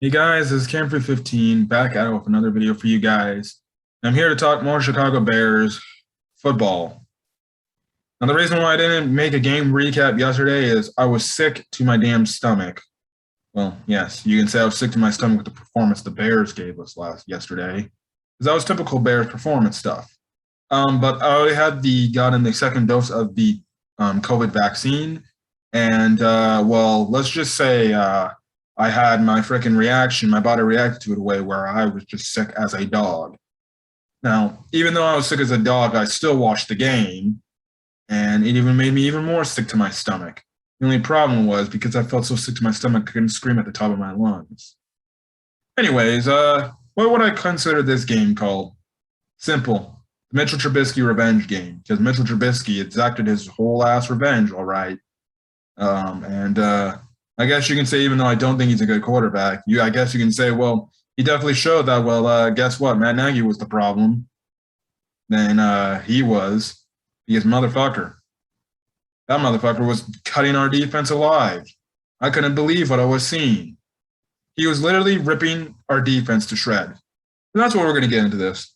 Hey guys, this is Cam315 back at it with another video for you guys. I'm here to talk more Chicago Bears football. Now, the reason why I didn't make a game recap yesterday is I was sick to my damn stomach. Well, yes, you can say I was sick to my stomach with the performance the Bears gave us yesterday, because that was typical Bears performance stuff. But I already had gotten the second dose of the COVID vaccine, and let's just say I had my freaking reaction. My body reacted to it a way where I was just sick as a dog. Now, even though I was sick as a dog, I still watched the game, and it even made me even more sick to my stomach. The only problem was because I felt so sick to my stomach, I couldn't scream at the top of my lungs. Anyways, what would I consider this game called? Simple. The Mitchell Trubisky revenge game. Because Mitchell Trubisky exacted his whole ass revenge, all right. I guess you can say, even though I don't think he's a good quarterback, I guess you can say, well, he definitely showed that, guess what? Matt Nagy was the problem. Then he was. Because that motherfucker was cutting our defense alive. I couldn't believe what I was seeing. He was literally ripping our defense to shreds. And that's what we're going to get into this.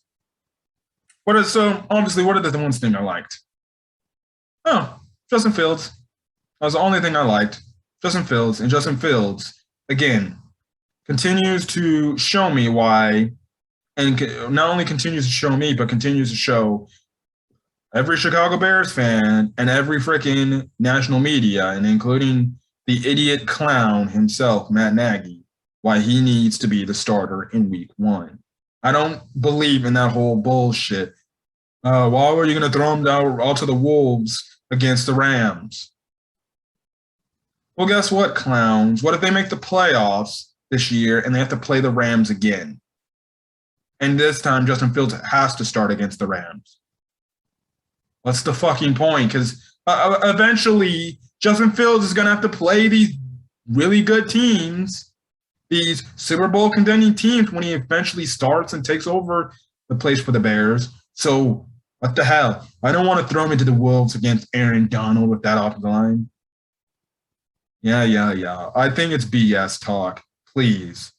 What are the ones thing I liked? Oh, Justin Fields. That was the only thing I liked. Justin Fields, again, continues to show me why, and not only continues to show me, but continues to show every Chicago Bears fan and every freaking national media, and including the idiot clown himself, Matt Nagy, why he needs to be the starter in week 1. I don't believe in that whole bullshit. Why were you going to throw him down all to the Wolves against the Rams? Well, guess what, clowns? What if they make the playoffs this year and they have to play the Rams again? And this time, Justin Fields has to start against the Rams. What's the fucking point? Because eventually, Justin Fields is going to have to play these really good teams, these Super Bowl contending teams, when he eventually starts and takes over the place for the Bears. So, what the hell? I don't want to throw him into the Wolves against Aaron Donald with that offensive line. Yeah. I think it's BS talk. Please.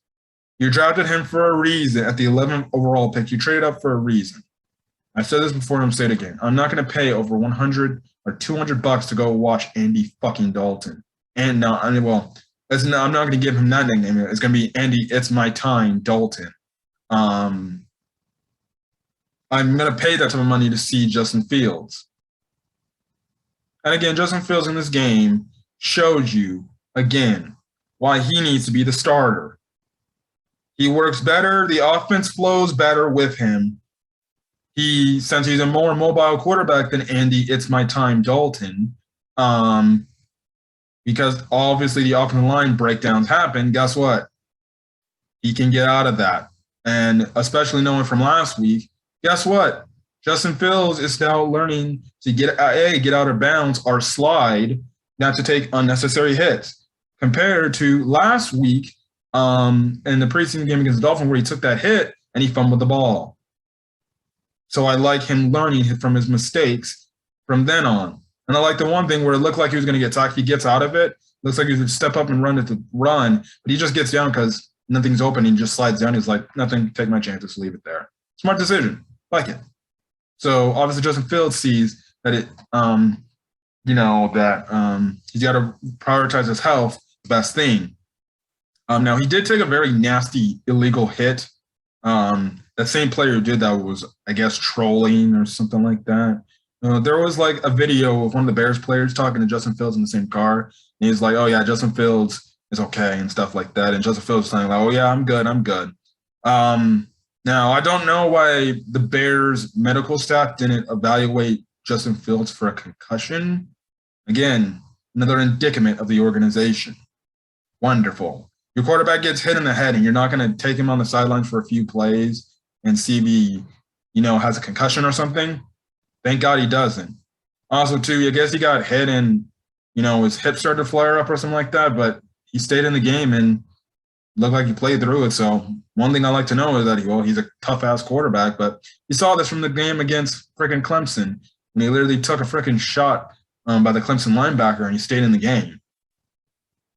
You drafted him for a reason at the 11th overall pick. You traded up for a reason. I said this before and I'm saying it again. I'm not going to pay over 100 or 200 bucks to go watch Andy fucking Dalton. And I'm not going to give him that nickname. It's going to be Andy, it's my time, Dalton. I'm going to pay that type of money to see Justin Fields. And again, Justin Fields in this game showed you, again, why he needs to be the starter. He works better. The offense flows better with him. Since he's a more mobile quarterback than Andy, it's my time, Dalton, because obviously the offensive line breakdowns happen. Guess what? He can get out of that. And especially knowing from last week, guess what? Justin Fields is now learning to get out of bounds or slide, not to take unnecessary hits, compared to last week in the preseason game against the Dolphins where he took that hit and he fumbled the ball. So I like him learning from his mistakes from then on. And I like the one thing where it looked like he was going to get tackled. He gets out of it. Looks like he would step up and run, but he just gets down because nothing's open. He just slides down. He's like, nothing, take my chances, leave it there. Smart decision. Like it. So obviously Justin Fields sees that he's got to prioritize his health, best thing. Now, he did take a very nasty, illegal hit. That same player who did that was, I guess, trolling or something like that. There was like a video of one of the Bears players talking to Justin Fields in the same car. And he's like, oh, yeah, Justin Fields is okay and stuff like that. And Justin Fields saying, like, oh, yeah, I'm good. Now, I don't know why the Bears medical staff didn't evaluate Justin Fields for a concussion. Again, another indictment of the organization. Wonderful. Your quarterback gets hit in the head and you're not going to take him on the sidelines for a few plays and see if he, has a concussion or something. Thank God he doesn't. Also, too, I guess he got hit and, his hip started to flare up or something like that, but he stayed in the game and looked like he played through it. So one thing I like to know is that, he's a tough-ass quarterback, but you saw this from the game against freaking Clemson. And he literally took a freaking shot by the Clemson linebacker, and he stayed in the game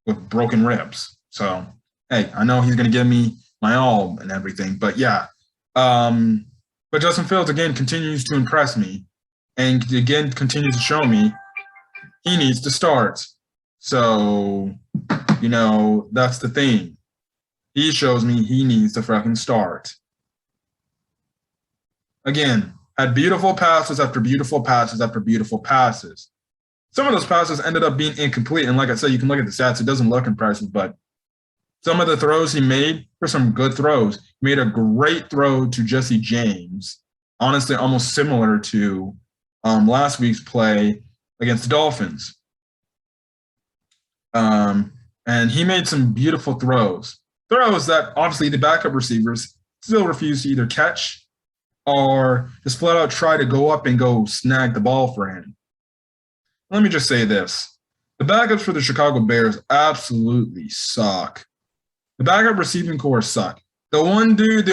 with broken ribs. So hey, I know he's going to give me my all and everything, but yeah. But Justin Fields, again, continues to impress me and, again, continues to show me he needs to start. So, that's the thing. He shows me he needs to fucking start. Again, had beautiful passes after beautiful passes after beautiful passes. Some of those passes ended up being incomplete. And like I said, you can look at the stats. It doesn't look impressive, but some of the throws he made were some good throws. He made a great throw to Jesse James. Honestly, almost similar to last week's play against the Dolphins. And he made some beautiful throws. Throws that obviously the backup receivers still refuse to either catch or just flat out try to go up and go snag the ball for him. Let me just say this. The backups for the Chicago Bears absolutely suck. The backup receiving core suck. The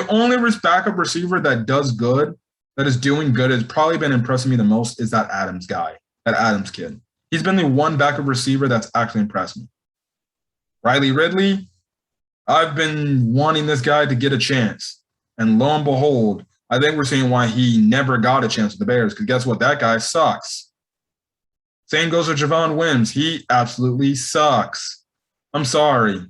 only backup receiver that does good, that is doing good, has probably been impressing me the most is that Adams guy, that Adams kid. He's been the one backup receiver that's actually impressed me. Riley Ridley, I've been wanting this guy to get a chance. And lo and behold, I think we're seeing why he never got a chance with the Bears, because guess what? That guy sucks. Same goes with Javon Wims. He absolutely sucks. I'm sorry.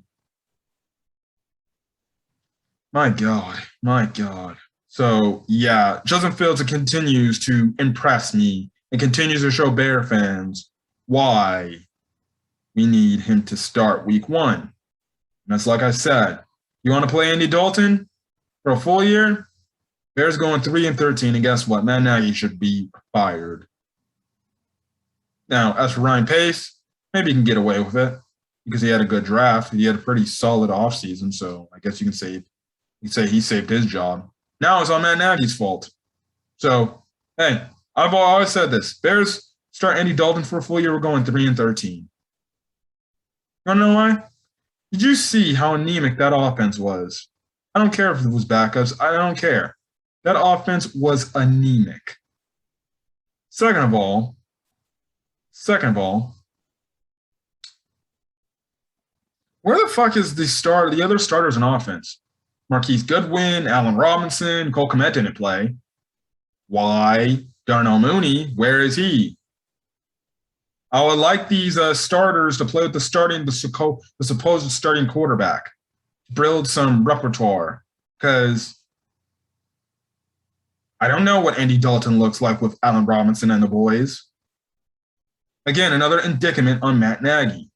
My God. So, yeah, Justin Fields continues to impress me and continues to show Bear fans why we need him to start week 1. And that's like I said. You want to play Andy Dalton for a full year? Bears going 3-13, and guess what? Matt Nagy should be fired. Now, as for Ryan Pace, maybe he can get away with it because he had a good draft. He had a pretty solid offseason, so I guess you can say he saved his job. Now it's on Matt Nagy's fault. So, hey, I've always said this. Bears start Andy Dalton for a full year, we're going 3-13. You want to know why? Did you see how anemic that offense was? I don't care if it was backups. I don't care. That offense was anemic. Second of all, where the fuck is the other starters in offense? Marquise Goodwin, Allen Robinson, Cole Kmet didn't play. Why? Darnell Mooney, where is he? I would like these starters to play with the supposed starting quarterback. Build some repertoire, because I don't know what Andy Dalton looks like with Allen Robinson and the boys. Again, another indictment on Matt Nagy.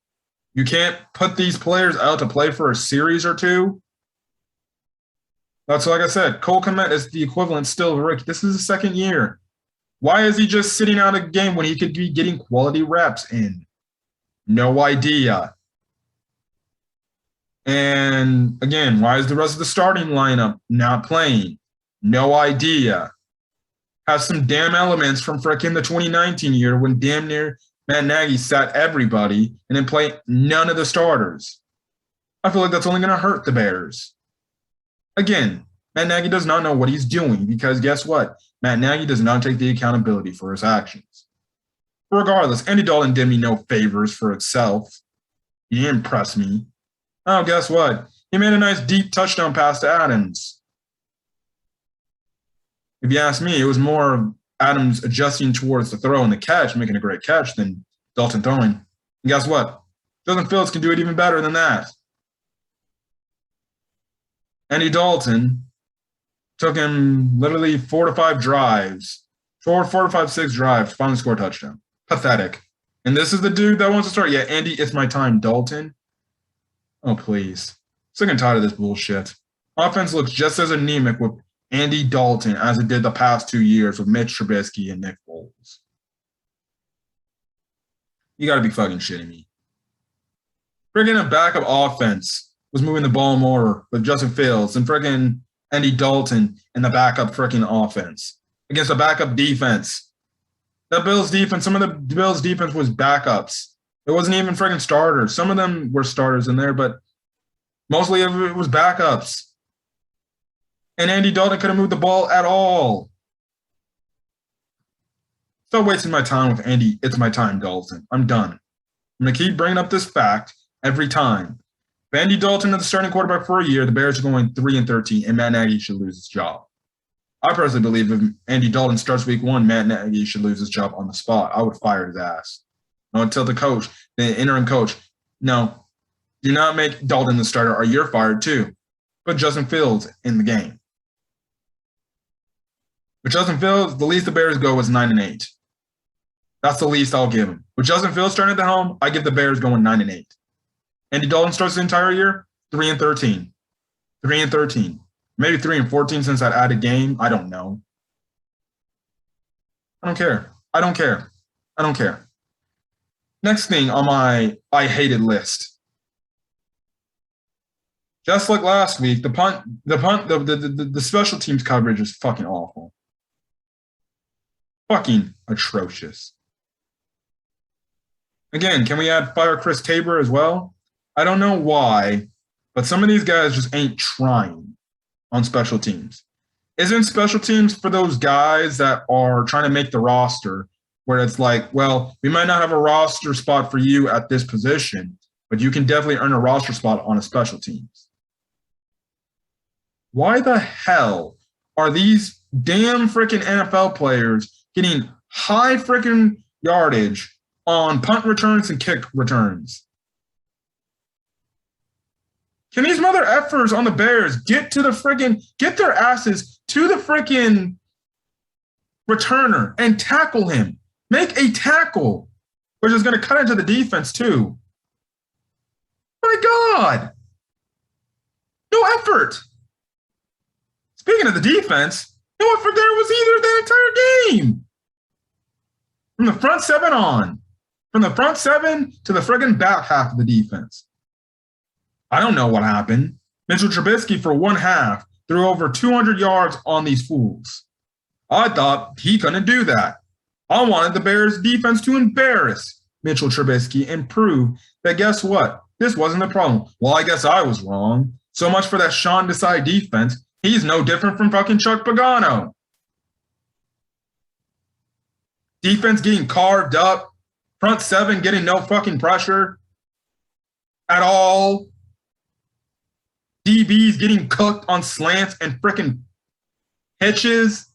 You can't put these players out to play for a series or two. That's like I said, Cole Kmet is the equivalent still of a rookie. This is his second year. Why is he just sitting out a game when he could be getting quality reps in? No idea. And again, why is the rest of the starting lineup not playing? No idea. Have some damn elements from frickin' the 2019 year when damn near Matt Nagy sat everybody and then played none of the starters. I feel like that's only going to hurt the Bears. Again, Matt Nagy does not know what he's doing because guess what? Matt Nagy does not take the accountability for his actions. Regardless, Andy Dalton did me no favors for itself. He didn't impress me. Oh, guess what? He made a nice deep touchdown pass to Adams. If you ask me, it was more Adams adjusting towards the throw and the catch, making a great catch, than Dalton throwing. And guess what? Justin Fields can do it even better than that. Andy Dalton took him literally 4 to 5 drives, 4 to 5, 6 drives to finally score a touchdown. Pathetic. And this is the dude that wants to start. Yeah, Andy, it's my time, Dalton. Oh, please. Sick and tired of this bullshit. Offense looks just as anemic with Andy Dalton as it did the past 2 years with Mitch Trubisky and Nick Foles. You got to be fucking shitting me. Friggin' a backup offense was moving the ball more with Justin Fields and friggin' Andy Dalton in the backup freaking offense against a backup defense. That Bills defense, some of the Bills defense was backups. It wasn't even freaking starters. Some of them were starters in there, but mostly it was backups. And Andy Dalton couldn't move the ball at all. Stop wasting my time with Andy. It's my time, Dalton. I'm done. I'm going to keep bringing up this fact every time. If Andy Dalton is the starting quarterback for a year, the Bears are going 3-13, and Matt Nagy should lose his job. I personally believe if Andy Dalton starts week 1, Matt Nagy should lose his job on the spot. I would fire his ass. I would tell the coach, the interim coach, no, do not make Dalton the starter or you're fired too. Put Justin Fields in the game. With Justin Fields, the least the Bears go is 9-8. That's the least I'll give him. With Justin Fields starting at the helm, I give the Bears going 9-8. Andy Dalton starts the entire year, 3-13. 3-13. Maybe 3-14 since that added game. I don't know. I don't care. Next thing on my I hated list. Just like last week, the special teams coverage is fucking awful. Fucking atrocious. Again, can we fire Chris Tabor as well? I don't know why, but some of these guys just ain't trying on special teams. Isn't special teams for those guys that are trying to make the roster where it's like, well, we might not have a roster spot for you at this position, but you can definitely earn a roster spot on a special teams. Why the hell are these damn freaking NFL players getting high freaking yardage on punt returns and kick returns? Can these mother effers on the Bears get their asses to the freaking returner and tackle him? Make a tackle, which is going to cut into the defense too. My God. No effort. Speaking of the defense, no effort there was either the entire game. From the front seven on. From the front seven to the friggin' back half of the defense. I don't know what happened. Mitchell Trubisky for one half threw over 200 yards on these fools. I thought he couldn't do that. I wanted the Bears defense to embarrass Mitchell Trubisky and prove that guess what? This wasn't the problem. Well, I guess I was wrong. So much for that Sean Desai defense. He's no different from fucking Chuck Pagano. Defense getting carved up. Front seven getting no fucking pressure at all. DBs getting cooked on slants and freaking hitches.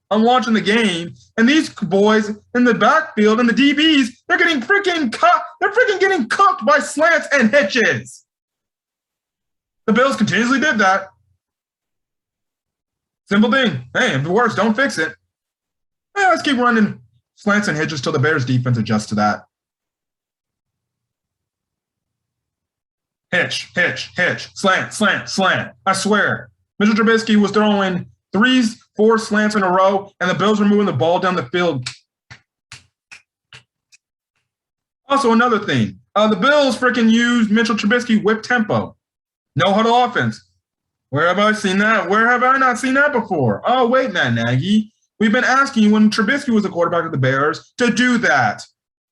I'm watching the game, and these boys in the backfield and the DBs, they're getting freaking cut. They're freaking getting cooked by slants and hitches. The Bills continuously did that. Simple thing. Hey, if it works, don't fix it. Hey, let's keep running slants and hitches till the Bears defense adjusts to that. Hitch, slant. I swear. Mitchell Trubisky was throwing 3-4 slants in a row, and the Bills were moving the ball down the field. Also, another thing. The Bills freaking used Mitchell Trubisky whip tempo. No huddle offense. Where have I seen that? Where have I not seen that before? Oh, wait, Matt Nagy. We've been asking you when Trubisky was the quarterback of the Bears to do that.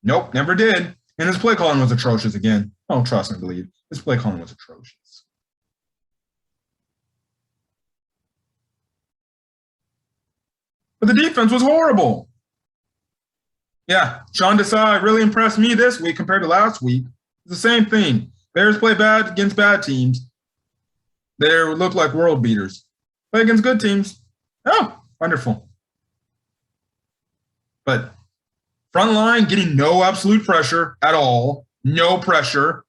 Nope, never did. And his play calling was atrocious again. Oh, trust and believe. His play calling was atrocious. But the defense was horrible. Yeah, Sean Desai really impressed me this week compared to last week. It's the same thing. Bears play bad against bad teams. They look like world beaters. Play against good teams. Oh, wonderful. But front line getting no absolute pressure at all. No pressure.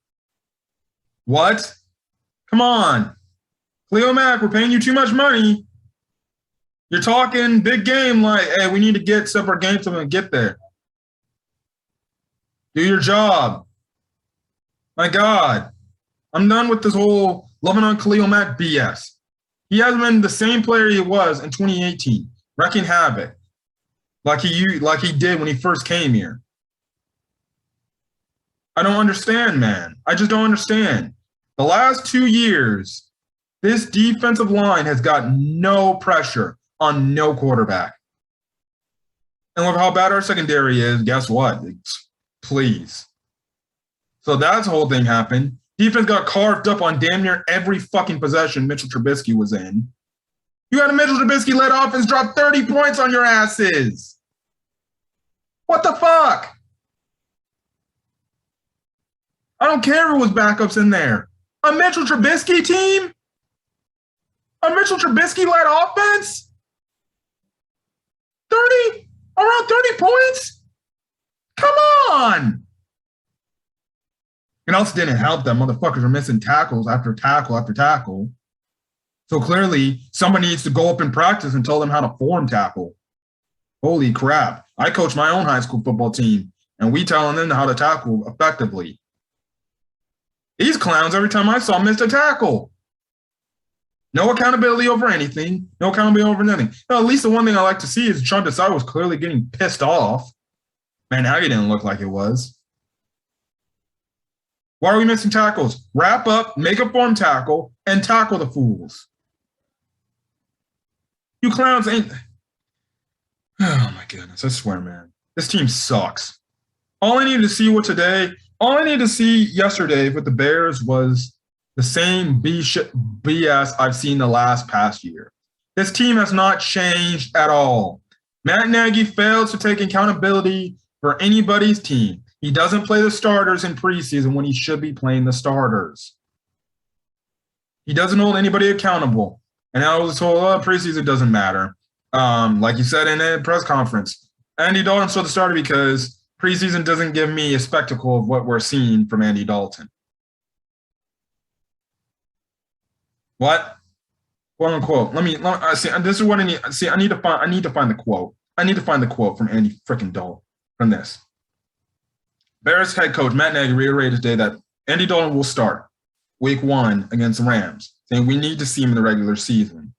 What? Come on. Cleo Mack, we're paying you too much money. You're talking big game like, hey, we need to get up our game to get there. Do your job. My God. I'm done with this whole loving on Khalil Mack BS. He hasn't been the same player he was in 2018, wrecking havoc like he did when he first came here. I don't understand, man. I just don't understand. The last 2 years, this defensive line has got no pressure on no quarterback. And look how bad our secondary is. Guess what? Please. So that's the whole thing happened. Defense got carved up on damn near every fucking possession Mitchell Trubisky was in. You had a Mitchell Trubisky-led offense drop 30 points on your asses. What the fuck? I don't care who was backups in there. A Mitchell Trubisky team? A Mitchell Trubisky-led offense? 30? Around 30 points? Come on! It also didn't help that motherfuckers were missing tackles after tackle after tackle. So clearly, somebody needs to go up in practice and tell them how to form tackle. Holy crap. I coach my own high school football team, and we telling them how to tackle effectively. These clowns, every time I saw, missed a tackle. No accountability over anything. No accountability over nothing. Now, at least the one thing I like to see is Sean Desai was clearly getting pissed off. Man, now he didn't look like it was. Why are we missing tackles? Wrap up, make a form tackle, and tackle the fools. You clowns ain't... Oh, my goodness. I swear, man. This team sucks. All I needed to see yesterday with the Bears was the same BS I've seen the last past year. This team has not changed at all. Matt Nagy fails to take accountability for anybody's team. He doesn't play the starters in preseason when he should be playing the starters. He doesn't hold anybody accountable. And I was told, preseason doesn't matter. Like you said in a press conference, Andy Dalton's still the starter because preseason doesn't give me a spectacle of what we're seeing from Andy Dalton. What? Quote unquote. Let me see. This is what I need. See, I need to find the quote. I need to find the quote from Andy freaking Dalton from this. Bears head coach Matt Nagy reiterated today that Andy Dalton will start week 1 against the Rams, saying we need to see him in the regular season.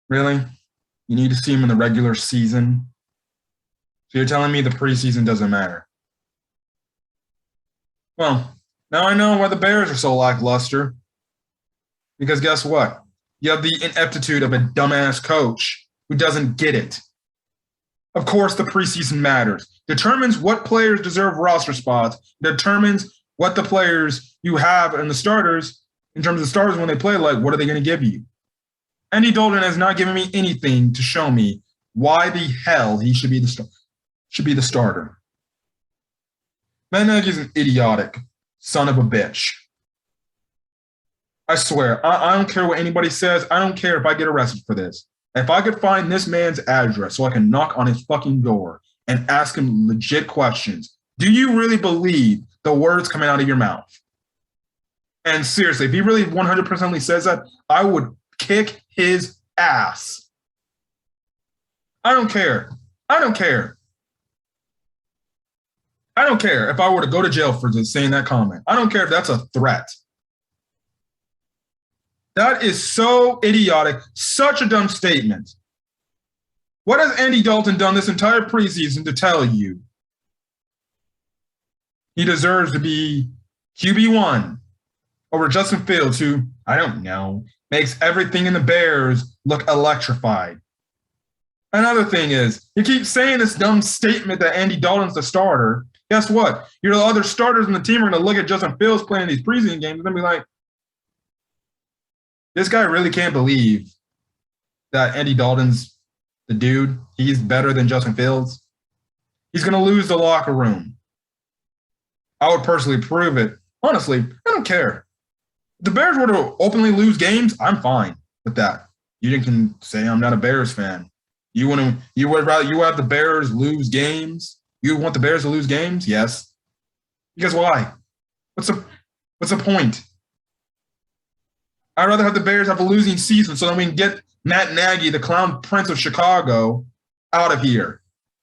Really? You need to see him in the regular season? So you're telling me the preseason doesn't matter? Well, now I know why the Bears are so lackluster. Because guess what? You have the ineptitude of a dumbass coach who doesn't get it. Of course, the preseason matters. Determines what players deserve roster spots. Determines what the players you have and the starters, in terms of starters when they play, like, what are they going to give you? Andy Dalton has not given me anything to show me why the hell he should be the starter. Matt Nagy is an idiotic son of a bitch. I swear, I don't care what anybody says. I don't care if I get arrested for this. If I could find this man's address so I can knock on his fucking door and ask him legit questions, do you really believe the words coming out of your mouth? And seriously, if he really 100% says that, I would kick his ass. I don't care. I don't care. I don't care if I were to go to jail for just saying that comment. I don't care if that's a threat. That is so idiotic, such a dumb statement. What has Andy Dalton done this entire preseason to tell you he deserves to be QB1 over Justin Fields, who, I don't know, makes everything in the Bears look electrified? Another thing is, you keep saying this dumb statement that Andy Dalton's the starter. Guess what? Your other starters in the team are going to look at Justin Fields playing these preseason games and then be like, this guy really can't believe that Andy Dalton's the dude. He's better than Justin Fields. He's going to lose the locker room. I would personally prove it. Honestly, I don't care. If the Bears were to openly lose games, I'm fine with that. You can say I'm not a Bears fan. You would have the Bears lose games? You want the Bears to lose games? Yes. Because why? What's the point? I'd rather have the Bears have a losing season so that we can get Matt Nagy, the clown prince of Chicago, out of here.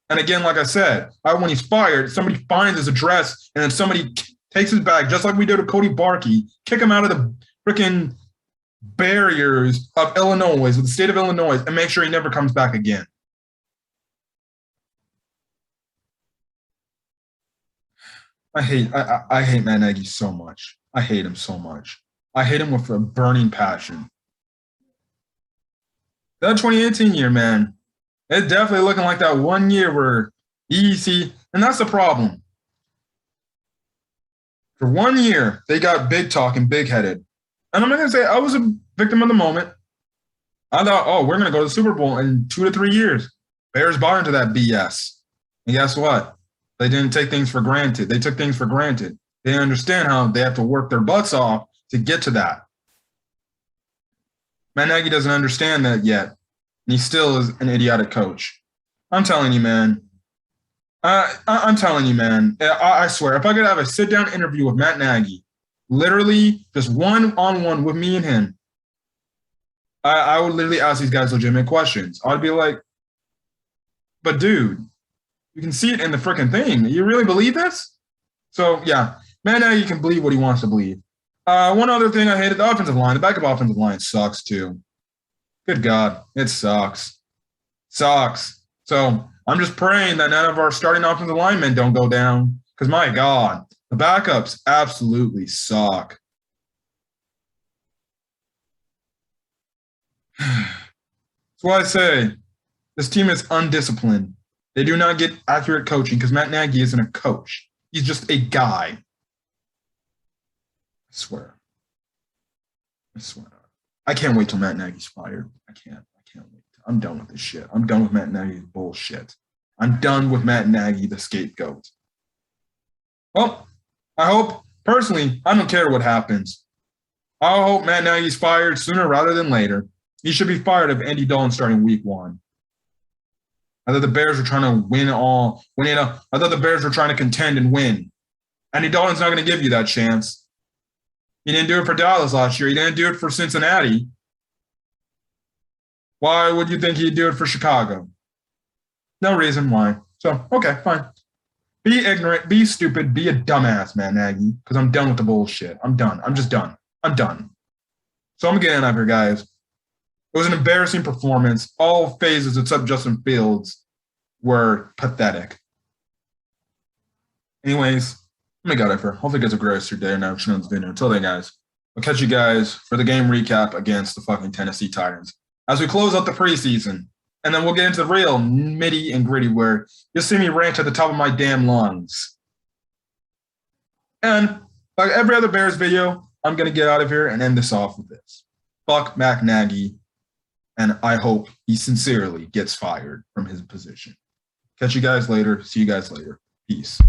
And again, like I said, when he's fired, somebody finds his address and then somebody takes his bag, just like we did with Cody Barkey, kick him out of the freaking barriers of Illinois, of the state of Illinois, and make sure he never comes back again. I hate Matt Nagy so much. I hate him so much. I hate him with a burning passion. That 2018 year, man, it's definitely looking like that one year where and that's the problem. For 1 year, they got big talk and big-headed. And I'm not going to say I was a victim of the moment. I thought, we're going to go to the Super Bowl in 2 to 3 years. Bears bought into that BS. And guess what? They didn't take things for granted. They took things for granted. They understand how they have to work their butts off to get to that. Matt Nagy doesn't understand that yet. And he still is an idiotic coach. I'm telling you, man. I'm telling you, man. I swear, if I could have a sit-down interview with Matt Nagy, literally just one-on-one with me and him, I would literally ask these guys legitimate questions. I'd be like, but dude, you can see it in the freaking thing. You really believe this? So, yeah, Matt Nagy can believe what he wants to believe. One other thing I hated, the offensive line. The backup offensive line sucks, too. Good God, it sucks. Sucks. So I'm just praying that none of our starting offensive linemen don't go down. Because, my God, the backups absolutely suck. That's why I say this team is undisciplined. They do not get accurate coaching because Matt Nagy isn't a coach. He's just a guy. I swear. I can't wait till Matt Nagy's fired. I can't wait. I'm done with this shit. I'm done with Matt Nagy's bullshit. I'm done with Matt Nagy, the scapegoat. Well, I hope, personally, I don't care what happens. I hope Matt Nagy's fired sooner rather than later. He should be fired if Andy Dalton starting week 1. I thought the Bears were trying to win it all. I thought the Bears were trying to contend and win. Andy Dalton's not going to give you that chance. He didn't do it for Dallas last year. He didn't do it for Cincinnati. Why would you think he'd do it for Chicago? No reason why. So, okay, fine. Be ignorant, be stupid, be a dumbass, man, Nagy, because I'm done with the bullshit. I'm done. I'm just done. I'm done. So I'm getting out of here, guys. It was an embarrassing performance. All phases except Justin Fields were pathetic. Anyways, let me get out of here. Hopefully you guys have a great rest of your day and action on this video. Until then, guys, I'll catch you guys for the game recap against the fucking Tennessee Titans as we close out the preseason. And then we'll get into the real nitty and gritty where you'll see me rant at the top of my damn lungs. And like every other Bears video, I'm going to get out of here and end this off with this. Fuck Matt Nagy. And I hope he sincerely gets fired from his position. Catch you guys later. See you guys later. Peace.